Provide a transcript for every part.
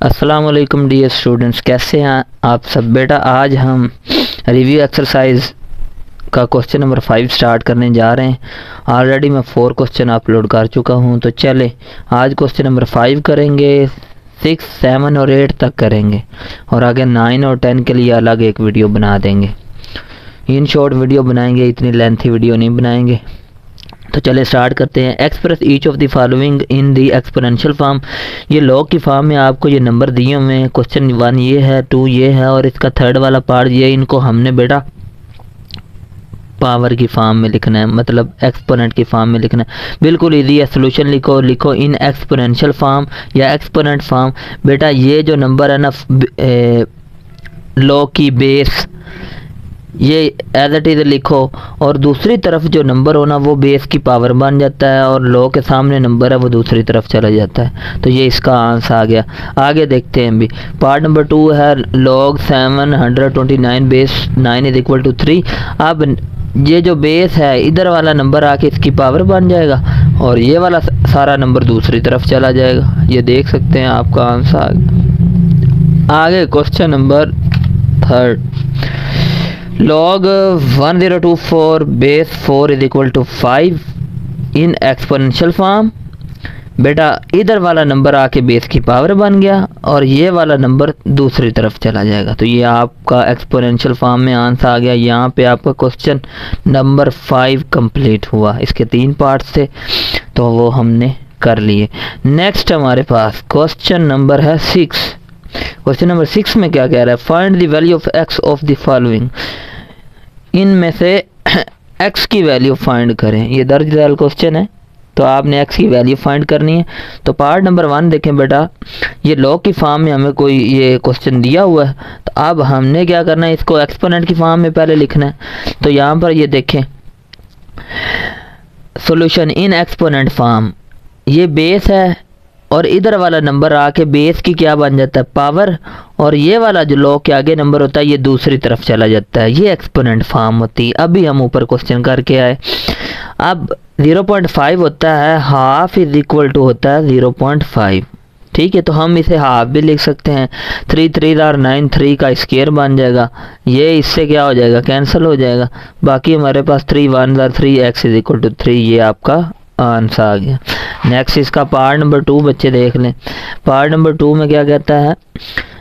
अस्सलाम वालेकुम dear students, कैसे हैं आप सब। बेटा आज हम रिव्यू एक्सरसाइज का क्वेश्चन नंबर 5 स्टार्ट करने जा रहे हैं। ऑलरेडी मैं 4 क्वेश्चन अपलोड कर चुका हूं, तो चले आज क्वेश्चन नंबर 5 करेंगे, 6, 7 और 8 तक करेंगे और आगे 9 और 10 के लिए अलग एक वीडियो बना देंगे। इन शॉर्ट वीडियो बनाएंगे, इतनी लेंथी वीडियो नहीं बनाएंगे। तो चले स्टार्ट करते हैं। Express each of the following in the exponential form. ये लॉग की फॉर्म में आपको ये नंबर दिए हुए हैं। क्वेश्चन 1 ये है, 2 ये है और इसका थर्ड वाला पार्ट ये, इनको हमने बेटा पावर की फॉर्म में लिखना है, मतलब एक्सपोनेंट की फॉर्म में लिखना है। बिल्कुल इजी है। सोल्यूशन लिखो इन एक्सपोनेंशियल फॉर्म या एक्सपोनेंट फॉर्म। बेटा ये जो नंबर है ना लॉग की बेस, ये एज इट इज़ लिखो और दूसरी तरफ जो नंबर हो ना वो बेस की पावर बन जाता है और लॉग के सामने नंबर है वो दूसरी तरफ चला जाता है। तो ये इसका आंसर आ गया। आगे देखते हैं। भी पार्ट नंबर 2 है log 729 base 9 is equal to 3। अब ये जो बेस है इधर वाला नंबर आके इसकी पावर बन जाएगा और ये वाला सारा नंबर दूसरी तरफ चला जाएगा। ये देख सकते हैं, आपका आंसर आ गया। आगे question number 3 log 1024 base 4 is equal to 5 in exponential form. बेटा इधर वाला नंबर आके बेस की पावर बन गया और ये वाला नंबर दूसरी तरफ चला जाएगा। तो ये आपका एक्सपोनेंशियल फॉर्म में आंसर आ गया। यहाँ पे आपका क्वेश्चन नंबर 5 कंप्लीट हुआ। इसके 3 पार्ट्स थे तो वो हमने कर लिए। नेक्स्ट हमारे पास क्वेश्चन नंबर है 6। क्वेश्चन नंबर 6 में क्या कह रहा है, find the value of x of the following. इनमें से x की वैल्यू फाइंड करें। ये दर्ज दैल क्वेश्चन है तो आपने x की वैल्यू फाइंड करनी है। तो पार्ट नंबर 1 देखें बेटा, ये लॉग की फॉर्म में हमें कोई ये क्वेश्चन दिया हुआ है तो अब हमने क्या करना है, इसको एक्सपोनेंट की फॉर्म में पहले लिखना है। तो यहाँ पर ये देखें सॉल्यूशन इन एक्सपोनेंट फॉर्म, ये बेस है और इधर वाला नंबर आके बेस की क्या बन जाता है, पावर, और ये वाला जो लॉग के आगे नंबर होता है ये दूसरी तरफ चला जाता है। ये एक्सपोनेंट फॉर्म होती है। अभी हम ऊपर क्वेश्चन करके आए। अब 0.5 होता है, हाफ इज इक्वल टू होता है 0.5। ठीक है, तो हम इसे हाफ भी लिख सकते हैं। 3 3 आर 9, 3 का स्क्वायर बन जाएगा। ये इससे क्या हो जाएगा, कैंसिल हो जाएगा। बाकी हमारे पास 3 1 are 3, x is equal to 3। ये आपका आंसर आ गया। नेक्स्ट इसका पार्ट नंबर 2 बच्चे देख लें। पार्ट नंबर 2 में क्या कहता है,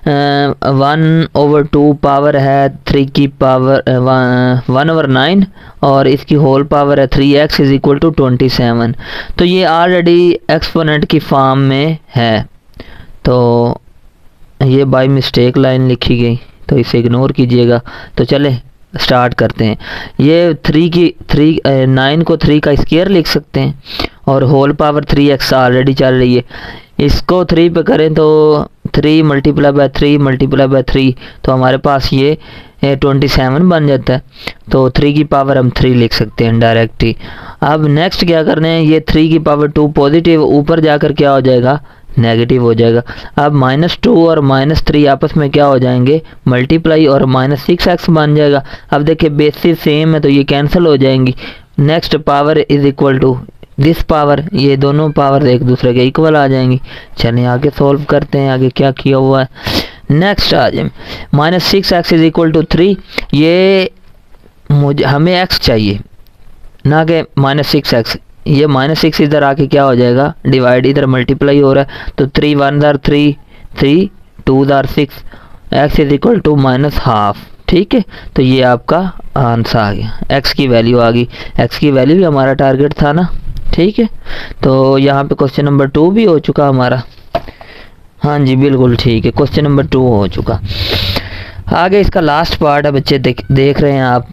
1/2 पावर है 3 की पावर 1/9 और इसकी होल पावर है 3x इज इक्वल टू 27। तो ये ऑलरेडी एक्सपोनेंट की फॉर्म में है, तो ये बाय मिस्टेक लाइन लिखी गई तो इसे इग्नोर कीजिएगा। तो चले स्टार्ट करते हैं। ये 9 को 3 का स्क्वायर लिख सकते हैं और होल पावर 3x ऑलरेडी चल रही है। इसको 3 पे करें तो 3 मल्टीप्लाई बाय 3 मल्टीप्लाई बाय 3 तो हमारे पास ये 27 बन जाता है। तो 3 की पावर हम 3 लिख सकते हैं डायरेक्ट ही। अब नेक्स्ट क्या करना है, ये 3 की पावर 2 पॉजिटिव ऊपर जाकर क्या हो जाएगा, नेगेटिव हो जाएगा। अब -2 और -3 आपस में क्या हो जाएंगे, मल्टीप्लाई और -6x बन जाएगा। अब देखिए बेसिस सेम है तो ये कैंसिल हो जाएंगी। Next power is equal to this power, ये दोनों पावर एक दूसरे के इक्वल आ जाएंगी। चलिए आगे सॉल्व करते हैं। आगे क्या किया हुआ है, नेक्स्ट आ जाए -6x इज इक्वल टू 3। ये हमें x चाहिए ना कि -6x। ये -6 इधर आके क्या हो जाएगा, डिवाइड, इधर मल्टीप्लाई हो रहा है तो 3 1 are 3, 3 2 are 6, x is equal to -12। ठीक है, तो ये आपका आंसर आ गया। x की वैल्यू आ गई। x की वैल्यू भी हमारा टारगेट था ना। ठीक है, तो यहाँ पे क्वेश्चन नंबर 2 भी हो चुका हमारा। हाँ जी बिल्कुल ठीक है, क्वेश्चन नंबर 2 हो चुका। आगे इसका लास्ट पार्ट है बच्चे, देख रहे हैं आप।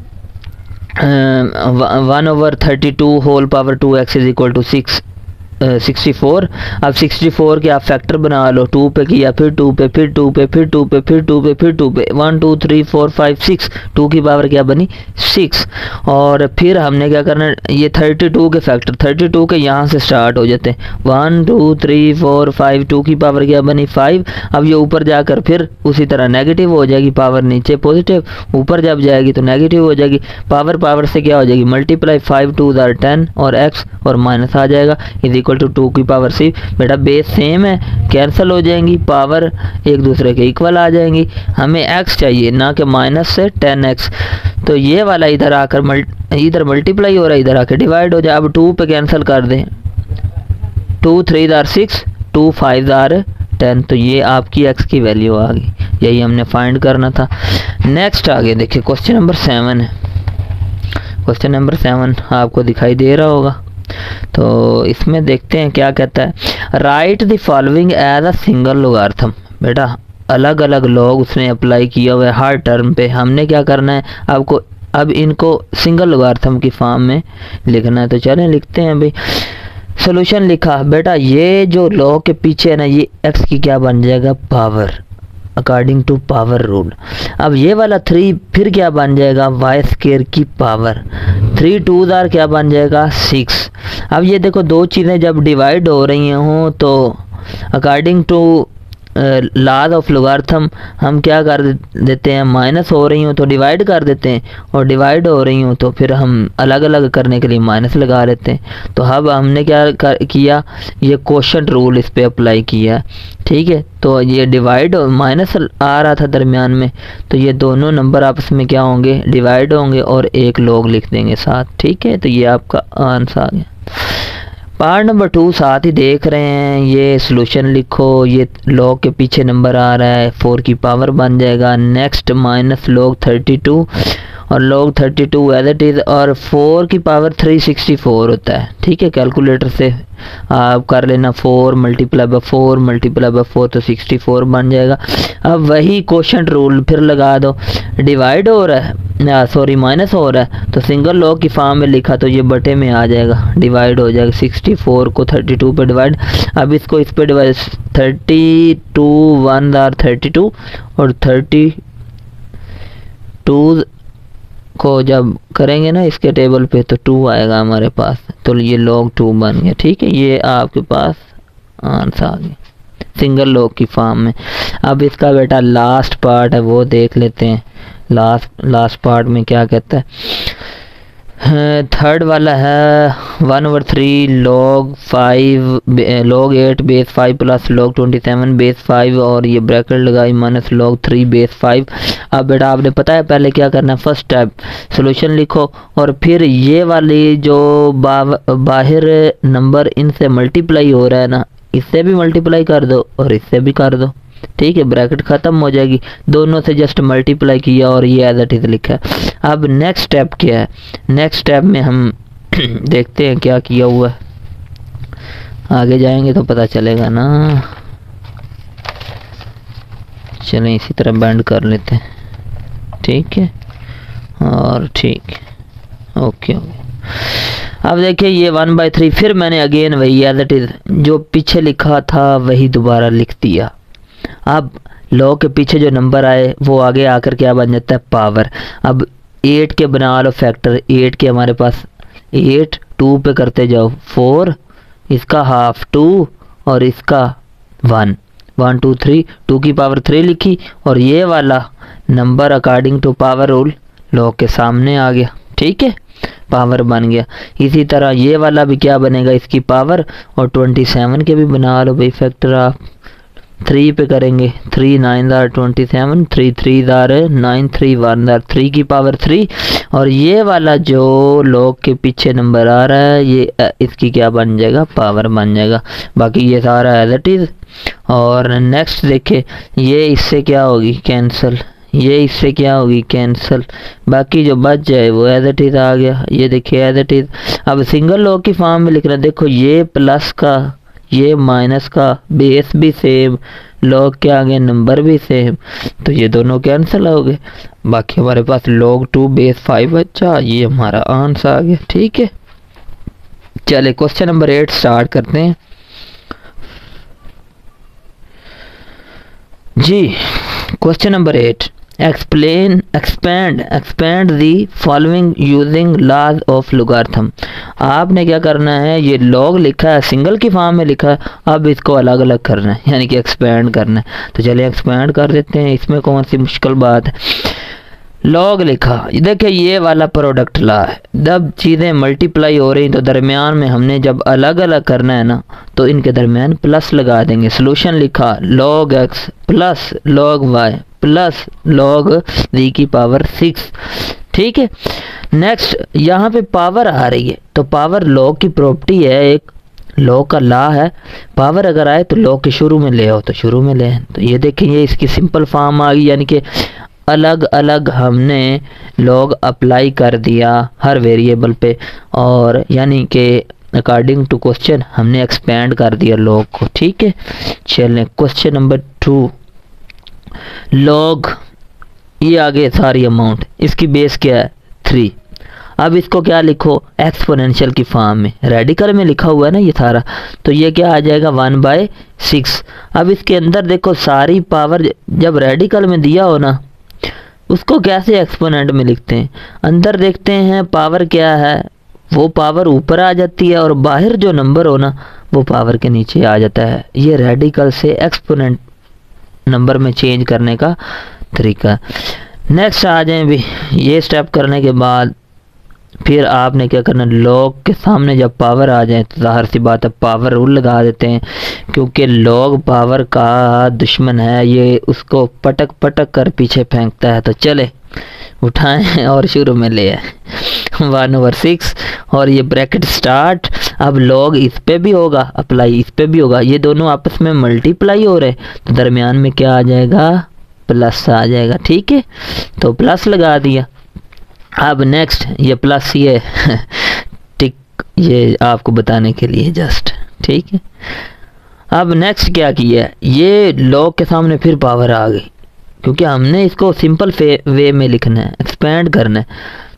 1/32 whole power 2x is equal to 64। अब 64 के आप फैक्टर बना लो। 2 पे किया, फिर 2 पे, फिर 2 पे, फिर 2 पे, फिर 2 पे, फिर 2 पे, 1 2 3 4 5 6, 2 की पावर क्या बनी 6। और फिर हमने क्या करना, ये 32 के फैक्टर 32 के यहाँ से स्टार्ट हो जाते हैं। 1 2 3 4 5, 2 की पावर क्या बनी 5। अब ये ऊपर जाकर फिर उसी तरह नेगेटिव हो जाएगी पावर, नीचे पॉजिटिव, ऊपर जब जाएगी तो नेगेटिव हो जाएगी। पावर से क्या हो जाएगी, मल्टीप्लाई 5 2 10 और x और माइनस आ जाएगा इज इक्वल टू 2 की पावर 6। बेटा बेस सेम है, कैंसिल हो जाएंगी, पावर एक दूसरे के इक्वल आ जाएंगी। हमें x चाहिए ना कि माइनस से 10x। तो ये वाला इधर आकर इधर मल्टीप्लाई हो रहा है, इधर आकर डिवाइड हो जाए। अब 2 पे कैंसिल कर दें, 2 3 आर 6, 2 5 आर 10। तो ये आपकी x की वैल्यू आ गई, यही हमने फाइंड करना था। नेक्स्ट आगे देखिए क्वेश्चन नंबर 7 है। क्वेश्चन नंबर 7 आपको दिखाई दे रहा होगा, तो इसमें देखते हैं क्या कहता है। Write the following as a single logarithm. बेटा अलग अलग लॉग उसने अप्लाई किया हुआ है हर टर्म पे, हमने क्या करना है आपको, अब इनको सिंगल लोगारिथम की फॉर्म में लिखना है। तो चलें लिखते हैं भाई। सोल्यूशन लिखा, बेटा ये जो लॉग के पीछे है ना, ये x की क्या बन जाएगा, power, according to power rule. अब ये वाला 3 फिर क्या बन जाएगा, वाई स्क्वायर की पावर, 3 2 आर क्या बन जाएगा 6। अब ये देखो दो चीज़ें जब डिवाइड हो रही हों तो according to laws of logarithm हम क्या कर देते हैं, माइनस हो रही हूँ तो डिवाइड कर देते हैं, और डिवाइड हो रही हूँ तो फिर हम अलग अलग करने के लिए माइनस लगा लेते हैं। तो अब हमने क्या किया, ये क्वोशंट रूल इस पे अप्लाई किया, ठीक है। तो ये डिवाइड और माइनस आ रहा था दरमियान में, तो ये दोनों नंबर आपस में क्या होंगे, डिवाइड होंगे और एक लॉग लिख देंगे साथ, ठीक है। तो ये आपका आंसर आ गया। पार्ट नंबर 2 साथ ही देख रहे हैं, ये सॉल्यूशन लिखो। ये लॉग के पीछे नंबर आ रहा है 4 की पावर बन जाएगा। नेक्स्ट माइनस लॉग 32 और लॉग 32 एज इट इज़, और 4 की पावर 364 होता है, ठीक है। कैलकुलेटर से आप कर लेना 4 मल्टीप्लाई बाय 4 मल्टीप्लाई बाय 4 तो 64 बन जाएगा। अब वही क्वोशंट रूल फिर लगा दो, डिवाइड हो रहा है, सॉरी माइनस हो रहा है तो सिंगल लॉग की फॉर्म में लिखा तो ये बटे में आ जाएगा, डिवाइड हो जाएगा। 64 को 32 पे डिवाइड, अब इसको इस पे डिवाइड, 32 1 आर 32 और 32 को जब करेंगे ना इसके टेबल पे तो 2 आएगा हमारे पास, तो ये लॉग 2 बन गया, ठीक है। ये आपके पास आंसर आ गया सिंगल लॉग की फॉर्म में। अब इसका बेटा लास्ट पार्ट है वो देख लेते हैं। लास्ट पार्ट में क्या कहता है, थर्ड वाला है 1/3 log 8 base 5 plus log 27 base 5 और ये ब्रैकेट लगाई माइनस log 3 बेस 5। अब बेटा आपने पता है पहले क्या करना है, फर्स्ट स्टेप सॉल्यूशन लिखो और फिर ये वाली जो बाहर नंबर इनसे मल्टीप्लाई हो रहा है ना, इससे भी मल्टीप्लाई कर दो और इससे भी कर दो, ठीक है। ब्रैकेट ख़त्म हो जाएगी, दोनों से जस्ट मल्टीप्लाई किया और ये एज इट इज़ लिखा है। अब नेक्स्ट स्टेप क्या है, नेक्स्ट स्टेप में हम देखते हैं क्या किया हुआ है, आगे जाएंगे तो पता चलेगा ना। चलें इसी तरह बैंड कर लेते हैं, ठीक है और ठीक, ओके। अब देखिए ये 1/3 फिर मैंने अगेन वही एज इट इज़ जो पीछे लिखा था वही दोबारा लिख दिया। अब लॉग के पीछे जो नंबर आए वो आगे आकर क्या बन जाता है, पावर। अब 8 के बना लो फैक्टर, 8 के हमारे पास 8, 2 पे करते जाओ 4, इसका हाफ 2 और इसका 1 1 2 3, 2 की पावर 3 लिखी और ये वाला number according to power rule log के सामने आ गया, ठीक है, पावर बन गया। इसी तरह ये वाला भी क्या बनेगा, इसकी पावर, और 27 के भी बना लो भाई फैक्टर। आप 3 पे करेंगे, 3 9 आर 27, 3 3 आर 9, 3 1 आर 3 की पावर 3 और ये वाला जो लॉग के पीछे नंबर आ रहा है ये इसकी क्या बन जाएगा, पावर बन जाएगा। बाकी ये सारा एज इट इज़। और नेक्स्ट देखे ये इससे क्या होगी कैंसिल, ये इससे क्या होगी कैंसिल, बाकी जो बच जाए वो एज इट इज़ आ गया। ये देखिए एज इट इज़। अब सिंगल लॉग की फॉर्म में लिख रहे हैं, देखो ये प्लस का ये माइनस का बेस भी सेम, लॉग के आगे नंबर भी सेम, तो ये दोनों कैंसिल हो गए। बाकी हमारे पास log 2 बेस 5 बचा, ये हमारा आंसर आ गया, ठीक है। चले क्वेश्चन नंबर 8 स्टार्ट करते हैं जी। Question number 8, expand the following using laws of logarithm। आपने क्या करना है, ये log लिखा है सिंगल की फॉर्म में लिखा है, अब इसको अलग अलग करना है यानी कि एक्सपेंड करना है। तो चलिए एक्सपेंड कर देते हैं, इसमें कौन सी मुश्किल बात है। लॉग लिखा, देखिए ये वाला प्रोडक्ट ला है। जब चीज़ें मल्टीप्लाई हो रही तो दरमियान में हमने जब अलग अलग करना है ना तो इनके दरमियान प्लस लगा देंगे। सोल्यूशन लिखा log x plus log y plus log z की पावर 6। ठीक है, नेक्स्ट यहाँ पे पावर आ रही है तो पावर लॉग की प्रॉपर्टी है, एक लॉग का ला है। पावर अगर आए तो लॉग के शुरू में ले आओ तो शुरू में ले। तो ये देखें ये इसकी सिंपल फॉर्म आ गई, यानी कि अलग अलग हमने लॉग अप्लाई कर दिया हर वेरिएबल पे, और यानी कि अकॉर्डिंग टू क्वेश्चन हमने एक्सपेंड कर दिया लॉग को। ठीक है, चलें क्वेश्चन नंबर 2। लॉग ये आगे सारी अमाउंट, इसकी बेस क्या है 3। अब इसको क्या लिखो एक्सपोनेंशियल की फॉर्म में, रेडिकल में लिखा हुआ है ना ये सारा, तो ये क्या आ जाएगा 1/6। अब इसके अंदर देखो सारी पावर जब रेडिकल में दिया हो ना उसको कैसे एक्सपोनेंट में लिखते हैं, अंदर देखते हैं पावर क्या है, वो पावर ऊपर आ जाती है और बाहर जो नंबर हो ना वो पावर के नीचे आ जाता है। ये रेडिकल से एक्सपोनेंट नंबर में चेंज करने का तरीका। नेक्स्ट आ जाए भी, ये स्टेप करने के बाद फिर आपने क्या करना, लॉग के सामने जब पावर आ जाए तो ज़ाहिर सी बात है पावर रूल लगा देते हैं, क्योंकि लॉग पावर का दुश्मन है, ये उसको पटक पटक कर पीछे फेंकता है। तो चले उठाएं और शुरू में ले आए 1/6 और ये ब्रैकेट स्टार्ट। अब लॉग इस पे भी होगा अप्लाई, इस पे भी होगा, ये दोनों आपस में मल्टीप्लाई हो रहे तो दरमियान में क्या आ जाएगा प्लस आ जाएगा। ठीक है, तो प्लस लगा दिया। अब नेक्स्ट ये प्लस ये टिक, ये आपको बताने के लिए जस्ट। ठीक है, अब नेक्स्ट क्या किया, ये लॉग के सामने फिर पावर आ गई, क्योंकि हमने इसको सिंपल वे में लिखना है, एक्सपेंड करना है।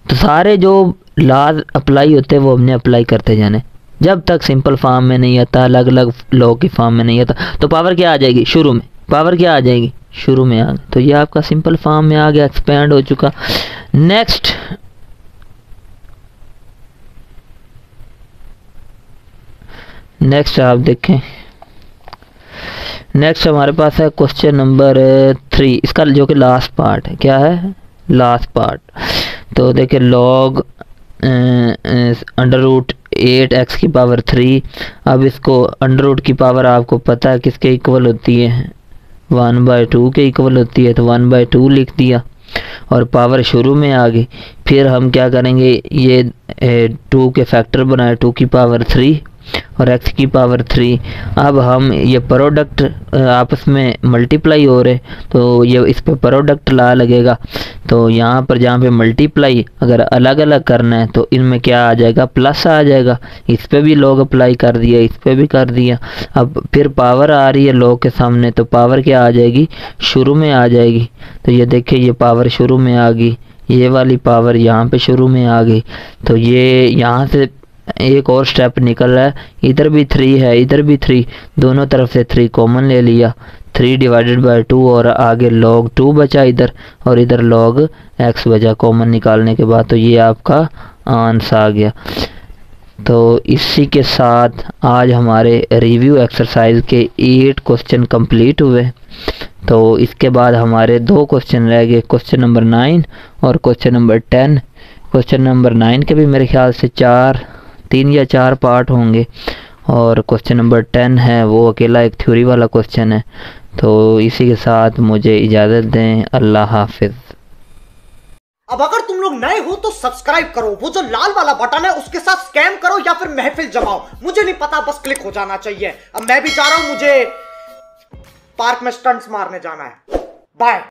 तो सारे जो लॉज अप्लाई होते हैं वो हमने अप्लाई करते जाने, जब तक सिंपल फॉर्म में नहीं आता, अलग अलग लॉग की फॉर्म में नहीं आता। तो पावर क्या आ जाएगी शुरू में, पावर क्या आ जाएगी शुरू में आ गई, तो ये आपका सिंपल फॉर्म में आ गया, एक्सपेंड हो चुका। नेक्स्ट आप देखें, नेक्स्ट हमारे पास है क्वेश्चन नंबर 3, इसका जो कि लास्ट पार्ट है। क्या है लास्ट पार्ट, तो देखिए log √8x की पावर 3। अब इसको अंडर की पावर आपको पता है किसके इक्वल होती है 1/2 के इक्वल होती है, तो 1/2 लिख दिया और पावर शुरू में आ गई। फिर हम क्या करेंगे, ये 2 के फैक्टर बनाए, 2 की पावर 3 और x की पावर 3। अब हम ये प्रोडक्ट आपस में मल्टीप्लाई हो रहे तो ये इस पे प्रोडक्ट ला लगेगा। तो यहाँ पर जहाँ पे मल्टीप्लाई अगर अलग अलग करना है तो इनमें क्या आ जाएगा प्लस आ जाएगा। इस पे भी लॉग अप्लाई कर दिया, इस पे भी कर दिया। अब फिर पावर आ रही है लॉग के सामने तो पावर क्या आ जाएगी शुरू में आ जाएगी। तो ये देखिए ये पावर शुरू में आ गई, ये वाली पावर यहाँ पे शुरू में आ गई। तो ये यहाँ से एक और स्टेप निकल रहा है, इधर भी 3 है इधर भी 3, दोनों तरफ से 3 कॉमन ले लिया, 3/2 और आगे log 2 बचा इधर और इधर log x बचा कॉमन निकालने के बाद। तो ये आपका आंसर आ गया। तो इसी के साथ आज हमारे रिव्यू एक्सरसाइज के 8 क्वेश्चन कंप्लीट हुए। तो इसके बाद हमारे 2 क्वेश्चन रह गए, क्वेश्चन नंबर 9 और क्वेश्चन नंबर 10। क्वेश्चन नंबर 9 के भी मेरे ख्याल से 3 या 4 पार्ट होंगे और क्वेश्चन नंबर 10 है वो अकेला एक थ्योरी वाला क्वेश्चन है। तो इसी के साथ मुझे इजाज़त दें, अल्लाह हाफिज़। अब अगर तुम लोग नए हो तो सब्सक्राइब करो, वो जो लाल वाला बटन है उसके साथ स्कैम करो या फिर महफिल जमाओ, मुझे नहीं पता, बस क्लिक हो जाना चाहिए। अब मैं भी जा रहा हूं, मुझे पार्क में स्टंट्स मारने जाना है। बाय।